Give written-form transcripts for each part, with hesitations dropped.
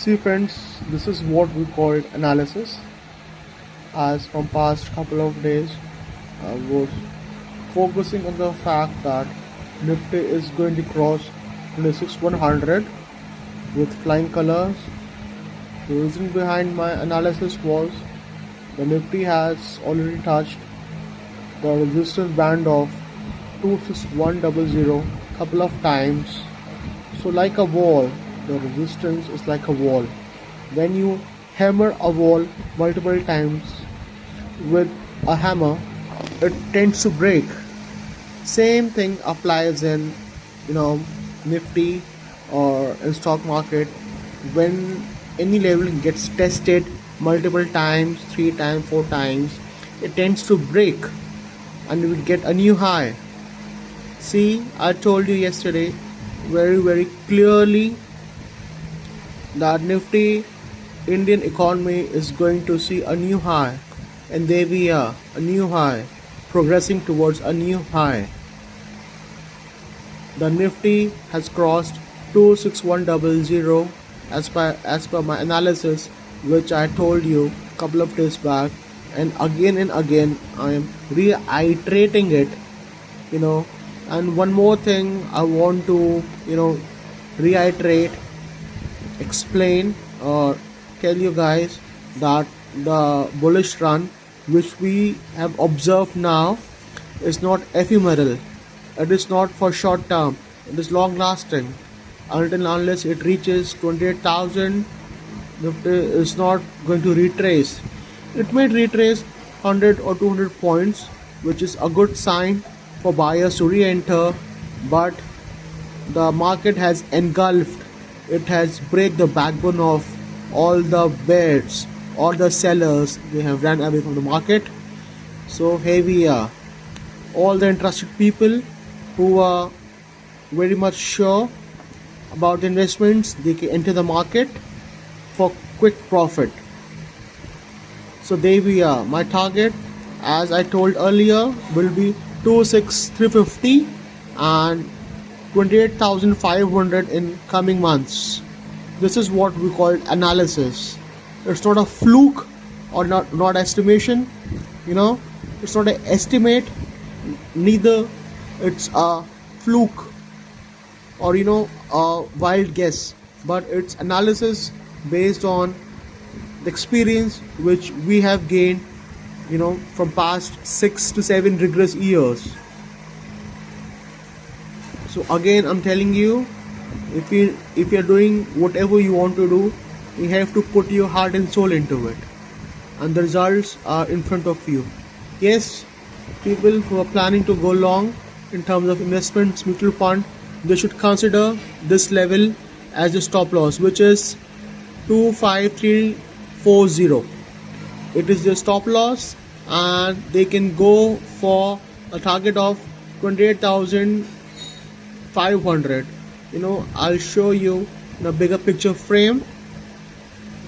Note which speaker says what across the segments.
Speaker 1: See friends, this is what we call analysis. As from past couple of days, I was focusing on the fact that Nifty is going to cross 26,100 with flying colors. The reason behind my analysis was the Nifty has already touched the resistance band of 26100 couple of times. So like a wall, the resistance is like a wall. When you hammer a wall multiple times with a hammer, it tends to break. Same thing applies in you know Nifty or in stock market. When any level gets tested multiple times, 3 times, 4 times, it tends to break and we get a new high. See, I told you yesterday very clearly that Nifty Indian economy is going to see a new high, and there we are, a new high, progressing towards a new high. The Nifty has crossed 26100 as per my analysis, which I told you a couple of days back, and again I am reiterating it. You know, and one more thing I want to reiterate, explain, or tell you guys that the bullish run which we have observed now is not ephemeral. It is not for short term. It is long lasting. Until unless it reaches 28,000, it is not going to retrace. It may retrace 100 or 200 points, which is a good sign for buyers to re-enter, but the market has engulfed, it has break the backbone of all the bears, all the sellers. They have ran away from the market. So here we are. All the interested people who are very much sure about the investments, they can enter the market for quick profit. So there we are. My target, as I told earlier, will be 26,350 and 28,500 in coming months. This is what we call analysis. It's not a fluke or not estimation. It's not an estimate. Neither it's a fluke or a wild guess. But it's analysis based on the experience which we have gained from past 6 to 7 rigorous years. So again, I'm telling you, if you're doing whatever you want to do, you have to put your heart and soul into it, and the results are in front of you. Yes, people who are planning to go long in terms of investments, mutual fund, they should consider this level as a stop loss, which is 25340. It is the stop loss, and they can go for a target of 28,500. I'll show you in a bigger picture frame.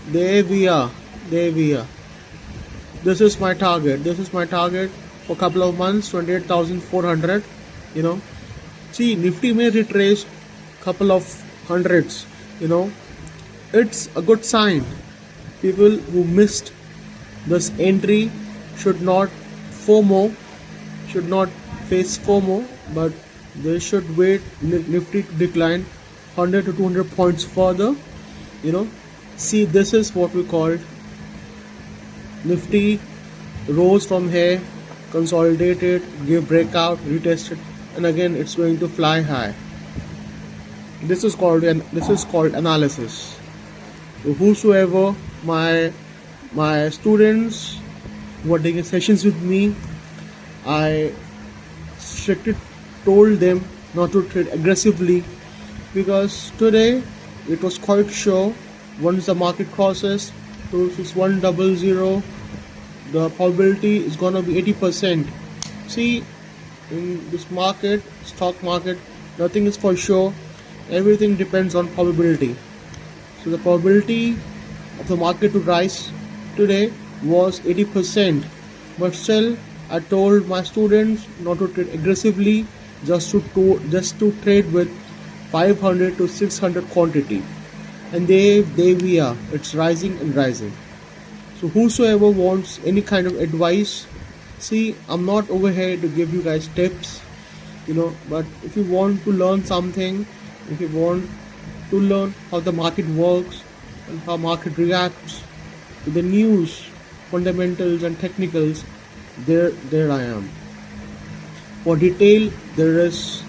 Speaker 1: There we are. This is my target for a couple of months, 28,400. See, Nifty may retrace couple of hundreds. It's a good sign. People who missed this entry should not face FOMO, but they should wait Nifty to decline 100 to 200 points further. See, this is what we call Nifty rose from here, consolidated, give breakout, retested, and again it's going to fly high. This is called analysis. So whosoever my students who are taking sessions with me, I strictly told them not to trade aggressively, because today it was quite sure once the market crosses 26100, the probability is gonna be 80%. See, in this market, stock market, nothing is for sure. Everything depends on probability. So the probability of the market to rise today was 80%, but still I told my students not to trade aggressively, just to trade with 500 to 600 quantity. and there we are. It's rising and rising. So whosoever wants any kind of advice, see, I'm not over here to give you guys tips, but if you want to learn something, if you want to learn how the market works and how market reacts to the news, fundamentals and technicals, there I am. For detail, there is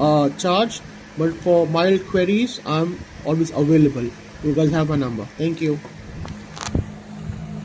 Speaker 1: a charge, but for mild queries, I'm always available. You guys have my number. Thank you.